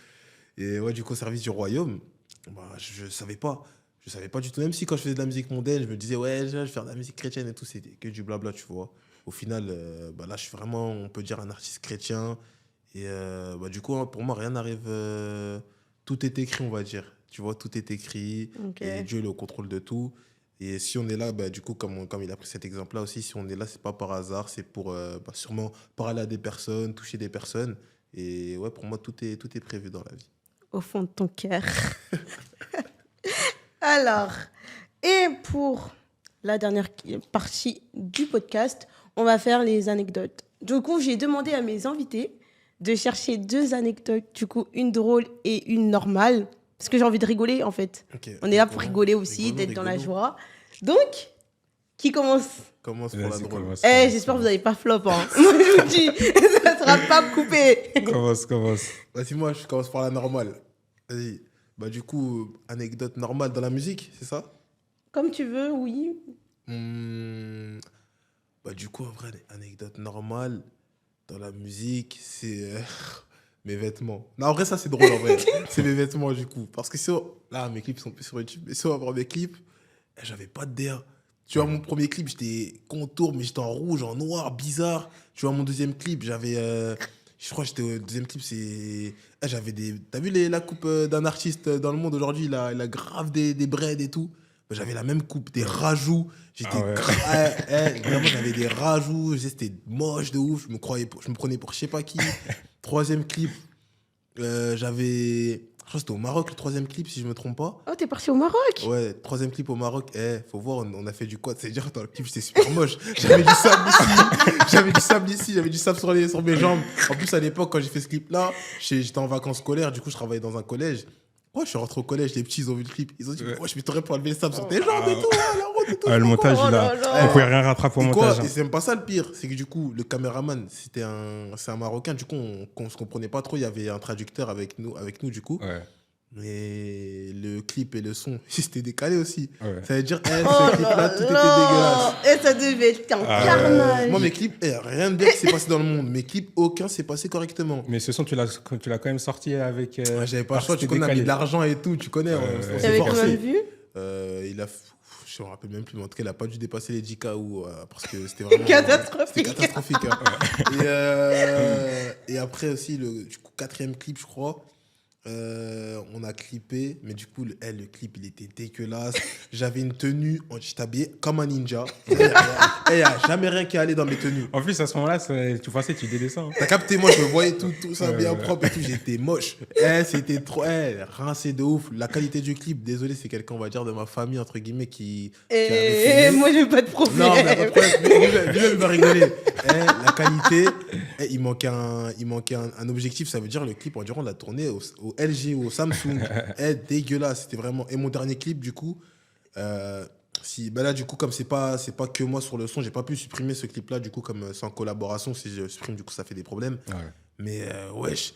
Et ouais, du coup, au service du royaume, bah, je savais pas. Je savais pas du tout. Même si quand je faisais de la musique mondaine, je me disais, ouais, je vais faire de la musique chrétienne et tout, c'était que du blabla, tu vois. Au final, bah, là, je suis vraiment, on peut dire, un artiste chrétien. Et bah, du coup, hein, pour moi, rien n'arrive. Tout est écrit, on va dire. Tu vois, tout est écrit. Ok. Et Dieu il est au contrôle de tout. Et si on est là, bah, du coup, comme il a pris cet exemple-là aussi, si on est là, c'est pas par hasard, c'est pour bah, sûrement parler à des personnes, toucher des personnes. Et ouais, pour moi, tout est prévu dans la vie. Au fond de ton cœur. Alors, et pour la dernière partie du podcast, on va faire les anecdotes. Du coup, j'ai demandé à mes invités de chercher 2 anecdotes, du coup, une drôle et une normale, parce que j'ai envie de rigoler, en fait. Ok, On est là pour rigoler rigolons, aussi, d'être dans la rigolons. joie. Donc, qui commence? Commence pour la Vas-y, drôle. commence. J'espère que vous n'avez pas flop. Hein. Moi, je vous dis, ça ne sera pas coupé. Commence. Vas-y, moi, je commence par la normale. Vas-y. Bah, du coup, anecdote normale dans la musique, c'est ça? Comme tu veux, oui. Bah, du coup, en vrai, anecdote normale dans la musique, c'est mes vêtements. Non, en vrai, ça, c'est drôle, en vrai. C'est mes vêtements, du coup. Parce que là, mes clips sont plus sur YouTube. Mais sur mon premier clip, j'avais pas de DA. Tu vois, mon premier clip, j'étais contour, mais j'étais en rouge, en noir, bizarre. Tu vois, mon deuxième clip, j'avais. Je crois que j'étais au deuxième clip, c'est. J'avais des. T'as vu la coupe d'un artiste dans le monde aujourd'hui, il a grave des braids et tout. Bah, j'avais la même coupe, des rajouts. J'étais. Ah ouais. Vraiment, j'avais des rajouts. C'était moche de ouf. Je me prenais pour je sais pas qui. Troisième clip, j'avais. Je crois que c'était au Maroc, le troisième clip, si je me trompe pas. Oh, t'es parti au Maroc? Ouais, troisième clip au Maroc. Faut voir, on a fait du quad. C'est-à-dire, dans le clip, j'étais super moche. J'avais du sable ici, j'avais du sable sur mes jambes. En plus, à l'époque, quand j'ai fait ce clip-là, j'étais en vacances scolaires. Du coup, je travaillais dans un collège. Ouais, je suis rentré au collège, les petits, ils ont vu le clip. Ils ont dit, ouais, je m'étais pour enlever le sable sur tes jambes et tout, la route et tout. Le montage, Oh il là a. là. On pouvait rien rattraper au Et quoi, montage. et hein. c'est même pas ça le pire, c'est que du coup, le caméraman, c'est un Marocain. Du coup, on se comprenait pas trop. Il y avait un traducteur avec nous du coup. Ouais. Mais le clip et le son, c'était décalé aussi. Ouais. Ça veut dire, Oh ce clip-là, là tout était là. dégueulasse. Et ça devait être un Ah ouais. carnage. Moi, mes clips, rien de bien qui s'est passé dans le monde. Mes clips, aucun s'est passé correctement. Mais ce son, tu l'as quand même sorti avec. Ouais, j'avais pas le parce choix, que tu c'était connais, on a mis décalé. de l'argent et tout, tu connais. On s'est T'avais forcé. combien de vues? Il a, je me rappelle même plus, mais en tout cas, il a pas dû dépasser les 10K parce que c'était vraiment Catastrophique. C'était catastrophique. Hein. Et après aussi, du coup, quatrième clip, je crois. On a clippé, mais du coup, le clip, il était dégueulasse. J'avais une tenue, j'étais habillé comme un ninja. Il n'y a jamais rien qui allait dans mes tenues. En plus, à ce moment-là, tu pensais que tu délaissais. Hein. T'as capté, moi, je me voyais tout ça bien propre et tout. J'étais moche. C'était trop. Rincé de ouf. La qualité du clip, désolé, c'est quelqu'un, on va dire, de ma famille, entre guillemets, qui avait Et filmé. moi, j'ai pas de problème. Non, mais pas de problème. Lui-même, il va rigoler. La qualité, il manquait un objectif. Ça veut dire le clip, on l'a tourné au LG ou au Samsung. Dégueulasse. C'était vraiment. Et mon dernier clip, du coup, là, du coup, comme c'est pas que moi sur le son, j'ai pas pu supprimer ce clip-là. Du coup, comme c'est en collaboration, si je supprime, du coup, ça fait des problèmes. Ouais. Mais wesh.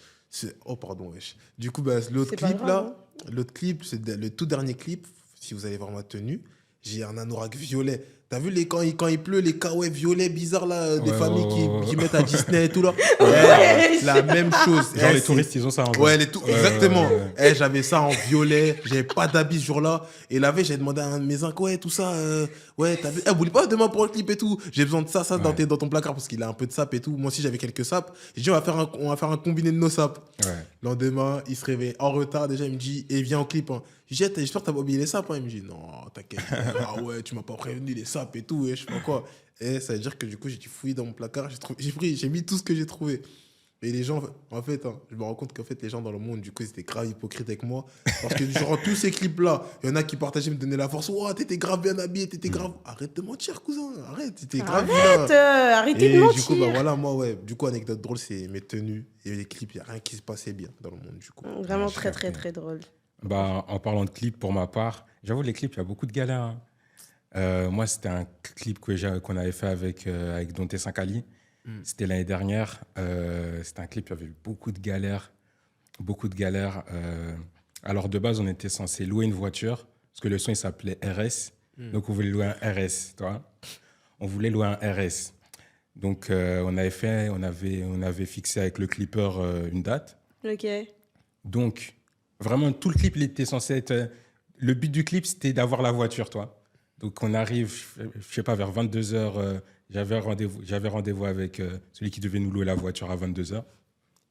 Oh, pardon, wesh. Du coup, l'autre C'est pas clip, grave, là, l'autre clip, c'est le tout dernier clip. Si vous avez vraiment tenu, j'ai un anorak violet. T'as vu quand il pleut, les kawaii violets bizarres là, des Ouais, familles ouais. qui mettent à Disney et tout là. Ouais. La même chose. Genre, les c'est- touristes, ils ont ça en Ouais, exactement. ouais. J'avais ça en violet, j'avais pas d'habit ce jour-là. Et la veille, j'ai demandé à un de mes incos, ouais, tout ça, ouais, t'as vu, vous voulez pas demain pour le clip et tout? J'ai besoin de ça dans ton placard parce qu'il a un peu de sap et tout. Moi aussi, j'avais quelques saps. J'ai dit, on va faire un combiné de nos saps. Ouais. Lendemain, il se réveille en retard déjà, il me dit, et viens au clip. Hein. Je dis, j'espère que t'as pas oublié les sapes. Hein. Il me dit, non, t'inquiète. Ah ouais, tu m'as pas prévenu les sapes et tout, et je sais pas quoi. Et ça veut dire que du coup, j'ai dû fouiller dans mon placard, j'ai mis tout ce que j'ai trouvé. Et les gens, en fait, hein, je me rends compte qu'en fait, les gens dans le monde, du coup, ils étaient grave hypocrites avec moi. Parce que durant tous ces clips-là, il y en a qui partageaient, me donnaient la force. Oh, t'étais grave bien habillé, t'étais grave. Arrête de mentir, cousin. Arrête, t'étais grave Arrête, bien. arrêtez Et de mentir. du coup, voilà, moi, ouais. Du coup, anecdote drôle, c'est mes tenues et les clips. Il n'y a rien qui se passait bien dans le monde, du coup. Vraiment Ouais, très, je très, capte. très drôle. Bah, en parlant de clips, pour ma part, j'avoue, les clips, il y a beaucoup de galères. Hein. Moi, c'était un clip qu'on avait fait avec Dante Sankali. C'était l'année dernière. C'était un clip, il y avait eu beaucoup de galères. Beaucoup de galères. Alors, de base, on était censé louer une voiture, parce que le son, il s'appelait RS. Donc, on voulait louer un RS, toi. On voulait louer un RS. Donc, on avait fixé avec le clipper une date. Ok. Donc, vraiment, tout le clip, il était censé être... le but du clip, c'était d'avoir la voiture, toi. Donc, on arrive, je sais pas, vers 22h. J'avais rendez-vous avec celui qui devait nous louer la voiture à 22h.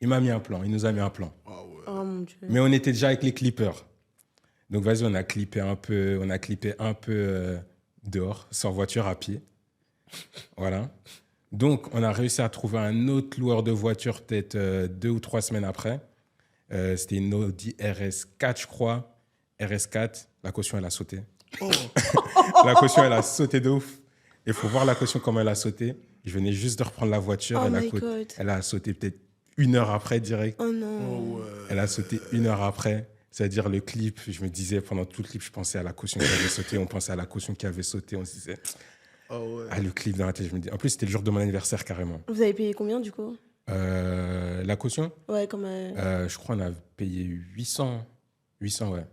Il m'a mis un plan, il nous a mis un plan. Ah ouais. Oh mon Dieu. Mais on était déjà avec les clippers. Donc, vas-y, on a clippé un peu, dehors, sans voiture, à pied. Voilà. Donc, on a réussi à trouver un autre loueur de voiture peut-être 2 ou 3 semaines après. C'était une Audi RS4, je crois. RS4, la caution, elle a sauté. Oh. La caution, elle a sauté de ouf. Il faut voir la caution, comment elle a sauté. Je venais juste de reprendre la voiture. Oh elle, my God. elle a sauté peut-être 1 heure après, direct. Oh non. Oh ouais. Elle a sauté 1 heure après. C'est-à-dire le clip, je me disais, pendant tout le clip, je pensais à la caution qui avait sauté. On pensait à la caution qui avait sauté. On se disait, Oh ouais. ah, le clip dans la tête. Je me dis. En plus, c'était le jour de mon anniversaire, carrément. Vous avez payé combien du coup? La caution, Ouais, comme. je crois qu'on a payé 800. 800, ouais.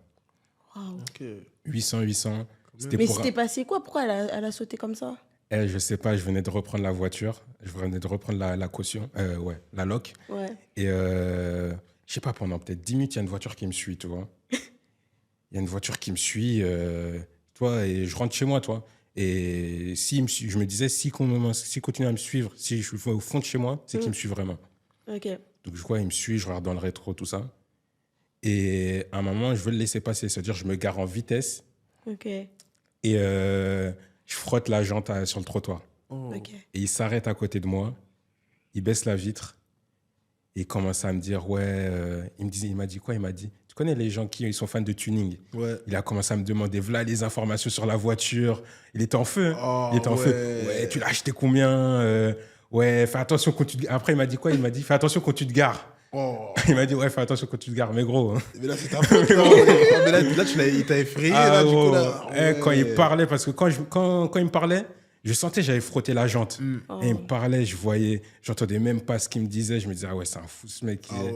Waouh. Ok. 800. C'était Mais pour c'était passé quoi? Pourquoi elle a sauté comme ça? Je sais pas, je venais de reprendre la voiture. Je venais de reprendre la caution. Ouais, la loc. Ouais. Et je sais pas, pendant peut-être 10 minutes, il y a une voiture qui me suit, tu vois. Il y a une voiture qui me suit, toi, et je rentre chez moi, toi. Et je me disais, s'il continue à me suivre, si je suis au fond de chez moi, c'est qu'il me suit vraiment. Ok. Donc, je vois, il me suit, je regarde dans le rétro, tout ça. Et à un moment, je veux le laisser passer. C'est-à-dire, je me gare en vitesse Ok. et je frotte la jante sur le trottoir. Oh. Ok. Et il s'arrête à côté de moi, il baisse la vitre et il commence à me dire, ouais, il m'a dit quoi? Il m'a dit, tu connais les gens qui ils sont fans de tuning? Ouais. Il a commencé à me demander, voilà les informations sur la voiture. Il était en feu. Oh, Il était en feu. ouais. Ouais, tu l'as acheté combien? Ouais, fais attention quand tu te... Après, il m'a dit quoi? Il m'a dit, fais attention quand tu te gares. Oh. Il m'a dit, ouais, fais attention quand tu te gares. Mais gros, hein. Mais là, c'est ta faute. Non, mais là, il t'a effrayé. Là, du coup, là. Quand il parlait, parce que quand il me parlait, je sentais que j'avais frotté la jante. Oh. Et il me parlait, j'entendais même pas ce qu'il me disait. Je me disais, ah ouais, c'est un fou ce mec. Ah ouais.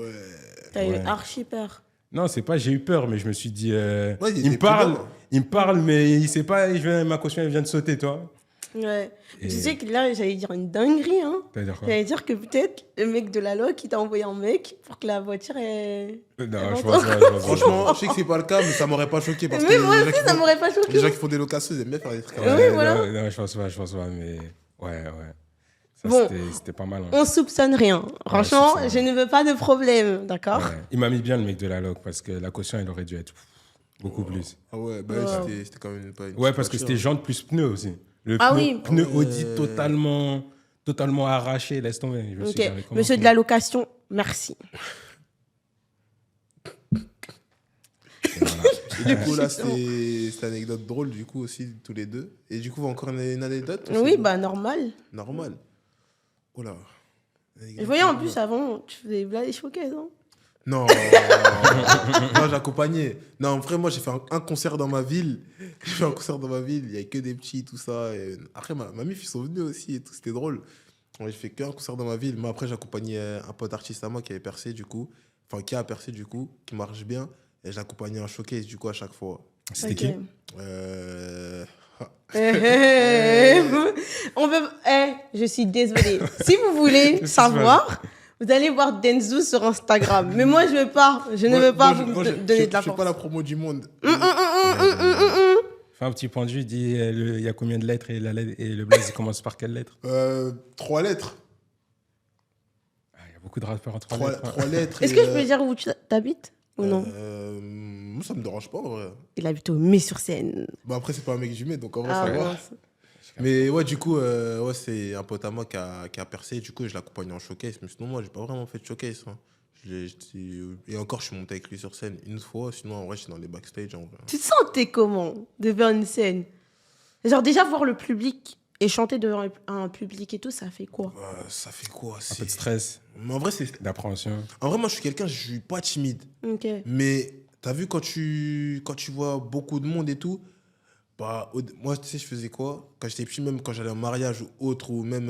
T'as eu Ouais. archi peur. Non, c'est pas, j'ai eu peur, mais je me suis dit, Ouais, il me était parle, prudent. il me parle, mais il sait pas, ma caution elle vient de sauter, toi. Ouais. Et- Tu sais que là, j'allais dire une dinguerie, hein. C'est-à-dire quoi? J'allais dire que peut-être le mec de la loc, il t'a envoyé un mec pour que la voiture est. Non, je pense pas. Franchement, je sais que c'est pas le cas, mais ça m'aurait pas choqué. Parce Mais que moi les gens aussi, qui ça font- m'aurait pas les choqué. gens qui font des locations, ils aiment bien faire des trucs comme Oui, ça. voilà. Non, je pense pas, mais ouais. Ça, Bon. c'était pas mal. Hein. On soupçonne rien. Franchement, soupçonne je rien. ne veux pas de problème, d'accord? Ouais. Il m'a mis bien le mec de la loc parce que la caution, elle aurait dû être beaucoup plus. Ah ouais, bah Wow. c'était quand même pas une Ouais, petite parce que voiture. c'était jante plus pneu aussi. Le Ah pneu, oui. pneu Ouais. Audi totalement arraché, laisse tomber. Je me suis Ok. dit, mais comment Monsieur de la location, merci. Voilà. Et du coup, là, c'est une anecdote drôle, du coup, aussi, tous les deux. Et du coup, encore une anecdote ou Oui, c'est bah normal. normal. Oh là. Je voyais en plus avant, tu faisais des blagues showcase, hein. Non, moi j'accompagnais. Non, en vrai, moi j'ai fait un concert dans ma ville. J'ai fait un concert dans ma ville, il n'y avait que des petits, tout ça. Et après, ma mif, ils sont venus aussi et tout, c'était drôle. Ouais, j'ai fait qu'un concert dans ma ville. Mais après, j'accompagnais un pote artiste à moi qui avait percé, du coup. Enfin, qui a percé, du coup, qui marche bien. Et j'accompagnais en showcase, du coup, à chaque fois. C'était Ok. qui? On veut. Je suis désolée. Si vous voulez Qu'est-ce qui se savoir, vous allez voir Denzu sur Instagram. Mais moi, je veux pas. Je ne veux pas vous donner de la Je fais force. pas la promo du monde. Fais un petit pendu, dis il y a combien de lettres et le blaze il commence par quelle lettre? 3 lettres. Ah, il y a beaucoup de rappeurs en 3 3 lettres. lettres. Est-ce que je peux dire où tu habites ou non? Moi, ça me dérange pas, en vrai. Il habite au Mai-sur-Seine. Bon, après, c'est pas un mec du Met, donc en vrai, Ah, ça va. mince. Mais ouais, du coup, ouais, c'est un pote à moi qui a percé. Du coup, je l'accompagne en showcase. Mais sinon, moi, j'ai pas vraiment fait de showcase. Hein. Et encore, je suis monté avec lui sur scène une fois. Sinon, en vrai, je suis dans les backstage. En vrai. Tu te sentais comment de faire une scène? Genre, déjà, voir le public et chanter devant un public et tout, ça fait quoi? Ça fait quoi? Un peu de stress, Mais en vrai, d'appréhension. moi, je suis quelqu'un, je suis pas timide. Ok. Mais t'as vu, quand tu vois beaucoup de monde et tout, bah, moi, tu sais, je faisais quoi? Quand j'étais petit, même quand j'allais en mariage ou autre, ou même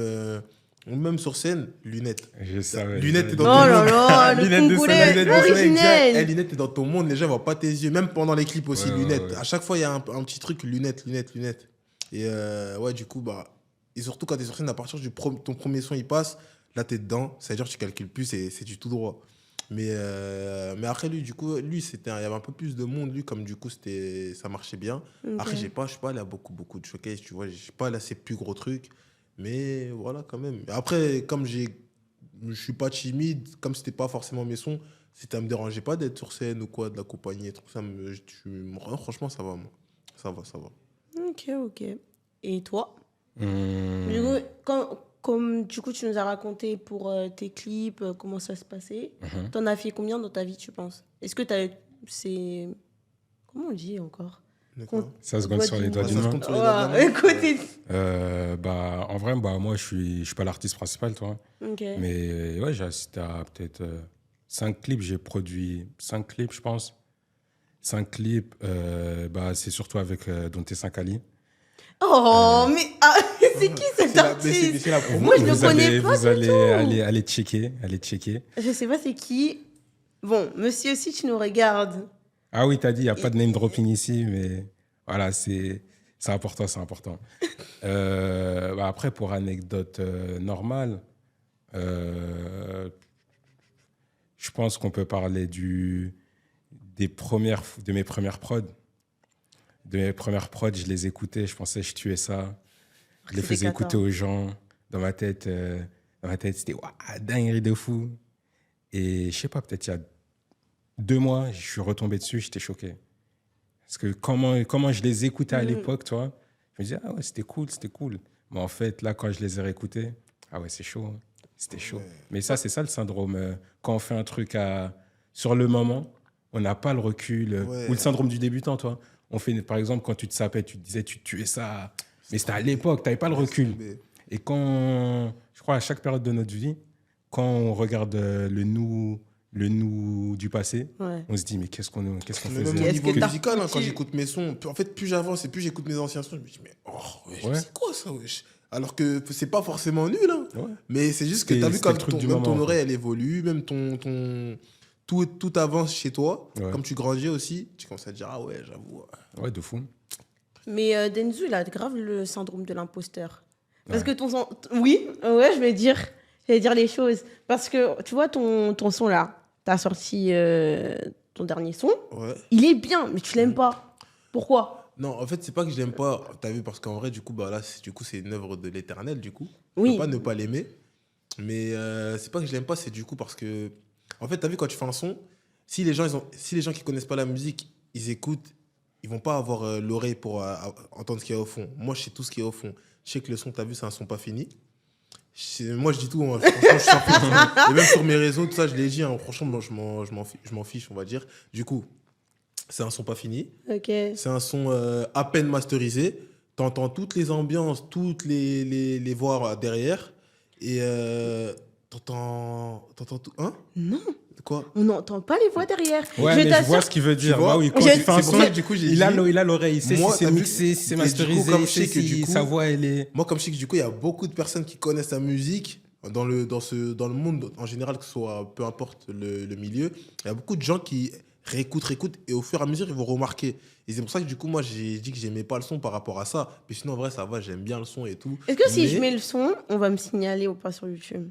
Ou même sur scène, lunettes. Je savais. Lunettes, t'es Oh dans ton là monde. là, le Lunettes de Congolais soleil, originel. Lunettes, t'es dans ton monde, les gens voient pas tes yeux. Même pendant les clips aussi, Ouais, lunettes. ouais. À chaque fois, il y a un petit truc, lunettes. Et ouais, du coup, bah. Et surtout quand t'es sur scène, à partir ton premier son, il passe, là, t'es dedans. C'est-à-dire que tu calcules plus, c'est du tout droit. Mais après, lui, du coup, il y avait un peu plus de monde, lui, comme du coup, ça marchait bien. Ok. Après, je suis pas allé à beaucoup de showcases, tu vois. Je suis pas allé à ces plus gros trucs. Mais voilà, quand même. Après, comme je suis pas timide, comme c'était pas forcément mes sons, ça me dérangeait pas d'être sur scène ou quoi, de l'accompagner. Franchement, ça va, moi. Ça va. Ok. Et toi? Hum, Du coup, comme du coup, tu nous as raconté pour tes clips, comment ça se passait. mhm. T'en as fait combien dans ta vie, tu penses? Est-ce que c'est... Comment on dit encore? D'accord. Ça se compte sur les doigts Ah, d'une ça se main. compte sur les doigts de la main. Écoutez. Bah, en vrai, bah, moi, je suis pas l'artiste principal, toi. Ok. Mais ouais, j'ai assisté à peut-être 5 clips. J'ai produit 5 clips, je pense. 5 clips, bah, c'est surtout avec Dante 5 Ali. Oh, mais c'est qui cet C'est artiste? c'est la promo. Moi, je le connais allez, pas vous du allez tout. aller checker, Je Je sais pas c'est qui. Bon, monsieur, si tu nous regardes. Ah oui, t'as dit, il n'y a pas de name dropping ici, mais voilà, c'est important, c'est important. Bah après, pour anecdote normale, euh, je pense qu'on peut parler de mes premières prods. De mes premières prods, je les écoutais, je pensais que je tuais ça. Je les C'était faisais écouter 14. aux gens. Dans ma tête, c'était ouah, dinguerie de fou. Et je sais pas, peut-être il y a 2 mois, je suis retombé dessus, j'étais choqué. Parce que comment je les écoutais à l'époque, toi, je me disais, ah ouais, c'était cool. Mais en fait, là, quand je les ai réécoutés, ah ouais, c'est chaud. Hein. C'était chaud. Mais ça, c'est ça le syndrome. Quand on fait un truc sur le moment, on n'a pas le recul. Ouais. Ou le syndrome du débutant, toi. On fait, par exemple, quand tu te sapais, tu te disais, tu tuais ça. Mais c'était à l'époque, tu n'avais pas le recul. Et je crois, à chaque période de notre vie, quand on regarde le nous du passé, Ouais. on se dit, mais qu'est-ce qu'on Mais faisait même au Est-ce niveau que t'as musical, quand foutu- j'écoute mes sons, en fait, plus j'avance et plus j'écoute mes anciens sons, je me dis, mais wesh, Ouais. c'est quoi ça, wesh? Alors que c'est pas forcément nul, hein. Ouais. Mais c'est juste que C'était- t'as vu c'était quand le truc du même moment, ton en fait. oreille, elle évolue, même tout avance chez toi. Ouais. Comme tu grandis aussi, tu commences à te dire, ah ouais, j'avoue. Ouais, de fou. Mais Denzu, il a grave le syndrome de l'imposteur. Parce Ouais. que oui, ouais, je vais dire les choses. Parce que, tu vois, ton son là, t'as sorti ton dernier son, Ouais. il est bien, mais tu l'aimes pas. Pourquoi? Non, en fait, c'est pas que je l'aime pas, t'as vu, parce qu'en vrai, du coup, bah là, c'est une œuvre de l'éternel, du coup. Je Oui. peux pas ne pas l'aimer. Mais c'est pas que je l'aime pas, c'est du coup parce que, en fait, t'as vu, quand tu fais un son, si les gens qui connaissent pas la musique, ils écoutent, ils vont pas avoir l'oreille pour entendre ce qu'il y a au fond. Moi, je sais tout ce qu'il y a au fond. Je sais que le son, t'as vu, c'est un son pas fini. Moi, je dis tout, hein. Franchement, je s'en fiche. Et même sur mes réseaux, tout ça, je l'ai dit, hein. Franchement, moi, je m'en fiche, on va dire. Du coup, c'est un son pas fini. Ok. C'est un son à peine masterisé. T'entends toutes les ambiances, toutes les voix derrière. Et t'entends tout. Hein? Non, Quoi? on n'entend pas les voix derrière. Ouais, je mais je t'assure. vois ce qu'il veut dire. vois Bah oui, quand J'ai- tu fais un C'est pour son, ça que du coup, j'ai il a dit- l'oreille, il sait Moi, si c'est t'as vu- mixé, si c'est et du coup, masterisé, comme il je sait sais que du si coup- sa voix, elle est... Moi, comme je sais que du coup, il y a beaucoup de personnes qui connaissent la musique dans le monde en général, que ce soit peu importe le milieu. Il y a beaucoup de gens qui réécoutent, et au fur et à mesure, ils vont remarquer. Et c'est pour ça que du coup, moi, j'ai dit que j'aimais pas le son par rapport à ça. Mais sinon, en vrai, ça va, j'aime bien le son et tout. Est-ce que si Mais- je mets le son, on va me signaler ou pas sur YouTube?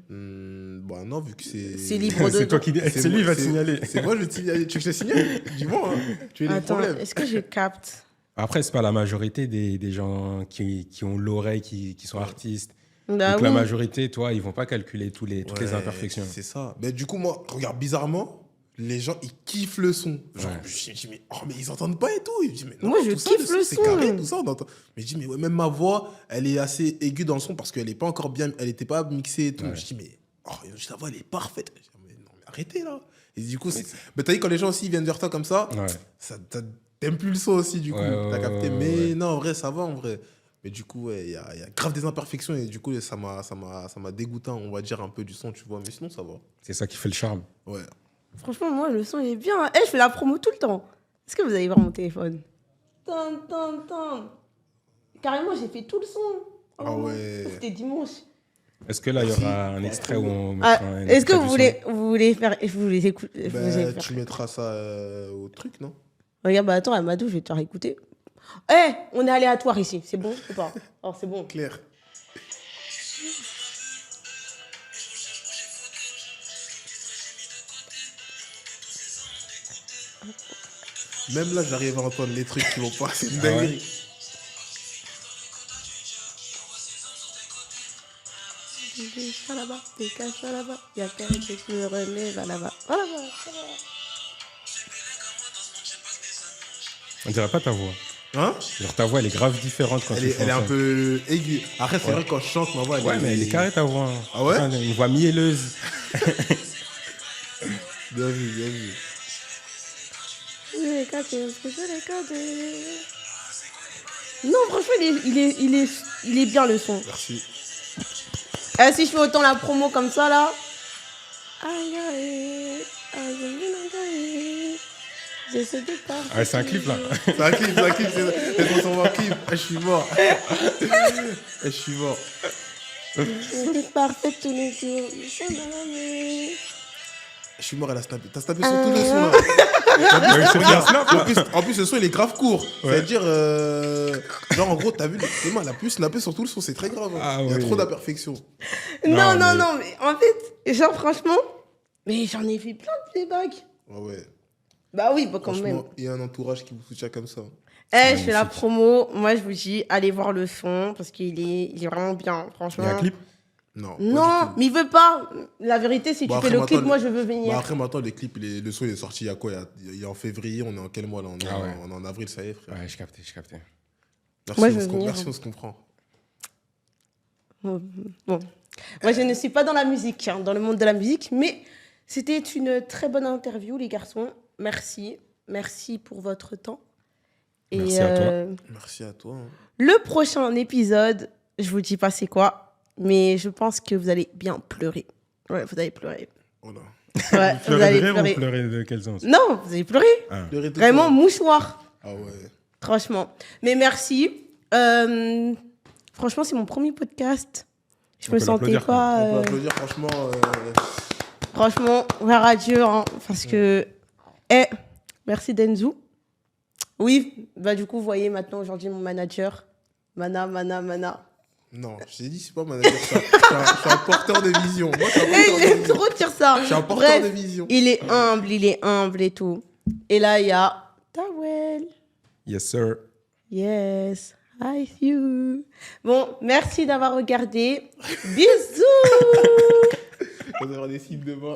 Bah non, vu que c'est. C'est libre de C'est toi qui... C'est lui qui va te c'est- signaler. C'est moi, je vais te signaler. Tu veux que je te signale? Dis-moi, hein. Tu es les Attends, problèmes. est-ce que je capte? Après, c'est pas la majorité des gens qui ont l'oreille, qui sont artistes. Bah Donc oui. la majorité, toi, ils vont pas calculer toutes les Ouais, imperfections. C'est ça. Mais du coup, moi, regarde, bizarrement, les gens, ils kiffent le son. Genre, Ouais. je me dis, mais, oh, mais ils entendent pas et tout. Je dis, mais non, Moi, je tout ça, kiffe le c'est son. carré, tout ça, on entend. Mais je dis, mais ouais, même ma voix, elle est assez aiguë dans le son parce qu'elle est pas encore bien, elle était pas mixée et tout. Ouais. Je dis, mais, oh, ta voix, elle est parfaite. Je dis, mais non, mais arrêtez là. Et du coup, mais t'as dit, quand les gens aussi viennent vers toi comme ça, Ouais. t'aimes plus le son aussi, du coup. Ouais, T'as capté. ouais, Mais ouais. non, en vrai, ça va, en vrai. Mais du coup, ouais, il y a grave des imperfections et du coup, ça m'a dégoûté, on va dire, un peu du son, tu vois. Mais sinon, ça va. C'est ça qui fait le charme. Ouais. Franchement, moi, le son, il est bien. Je fais la promo tout le temps. Est-ce que vous allez voir mon téléphone? Tan. Carrément, j'ai fait tout le son. Ah ouais. C'était dimanche. Est-ce que là, il y aura un extrait où on Ah, mettra un est-ce que extrait du vous voulez faire, vous voulez écouter, Tu mettras ça au truc, non? Regarde, bah attends, Amadou, je vais te faire écouter. Eh, on est aléatoire ici, c'est bon ou pas? Alors c'est bon. Clair. Même là, j'arrive à entendre les trucs qui vont pas. C'est une Ah ouais? dinguerie. Va là-bas, dégage, va là-bas. Il y a quelqu'un qui se relève, va là-bas. Va là-bas, va là-bas. On dirait pas ta voix. Hein? Genre, ta voix, elle est grave différente quand tu Elle est un chantes. peu aiguë. Après, c'est Ouais. vrai que quand je chante, ma voix, Ouais, mais elle est carrée, ta voix. Ah ouais? Enfin, une voix mielleuse. Bien vu, bien vu. Je l'ai capté, parce que je l'ai capté. Non, franchement, il est bien le son. Merci. Si je fais autant la promo comme ça, là. Aïe, aïe, aïe, j'essaie de pas. Ah, c'est un clip, là. C'est un clip, c'est son clip. Je suis mort. Je suis mort. C'est parfait tous les jours. Ils sont dans la nuit. Je suis mort, elle a snappé. T'as snappé sur tout le son, là. Ouais, c'est bien snap, là. En plus, le son, il est grave court. C'est-à-dire, genre, en gros, t'as vu, Emma, elle a pu snapper sur tout le son, c'est très grave. Hein. Ah Il y a oui. trop d'imperfection. Non, Non, non, mais- mais en fait, genre, franchement, mais j'en ai fait plein de playback. Ah ouais. Bah oui, bah quand même. Franchement, il y a un entourage qui vous soutient comme ça. Je fais la magnifique. promo. Moi, je vous dis, allez voir le son parce il est vraiment bien, Il franchement. y a un clip. Non. pas Non, du tout. mais il veut pas. La vérité, si Bon, tu après, fais le maintenant, clip, moi, je veux venir. Bah après, maintenant, les clips, le son, il est sorti il y a quoi? Il y a en février, on est en quel mois là? On est, Ah ouais. on est en avril, ça y est, frère. Ouais, je captais, je captais. Merci, Moi, je on veux se venir. merci, on se comprend. Bon. Moi, je ne suis pas dans la musique, hein, dans le monde de la musique, mais c'était une très bonne interview, les garçons. Merci. Merci pour votre temps. Merci à toi. Merci à toi. Hein. Le prochain épisode, je vous dis pas c'est quoi, mais je pense que vous allez bien pleurer. Ouais, vous allez pleurer. Oh là. Ouais, vous Pleurer allez de rire pleurer. ou pleurer de quel sens? Non, vous allez pleurer. Ah. Pleurer tout Vraiment, seul. mouchoir. Ah ouais. Franchement. Mais merci. Franchement, c'est mon premier podcast. Je On me peut sentais l'applaudir, pas. On peut applaudir, franchement. Franchement, vers à Dieu, hein, parce que. Merci Denzu. Oui, bah du coup, vous voyez maintenant aujourd'hui mon manager. Mana. Non, je t'ai dit, c'est pas manager ça. Je suis un porteur de vision. Moi, je suis un porteur de J'aime vision. trop dire ça. Je suis un porteur de Bref, vision. il est humble et tout. Et là, il y a Tawel. Yes, sir. Yes, I see you. Bon, merci d'avoir regardé. Bisous. On va avoir des signes de main.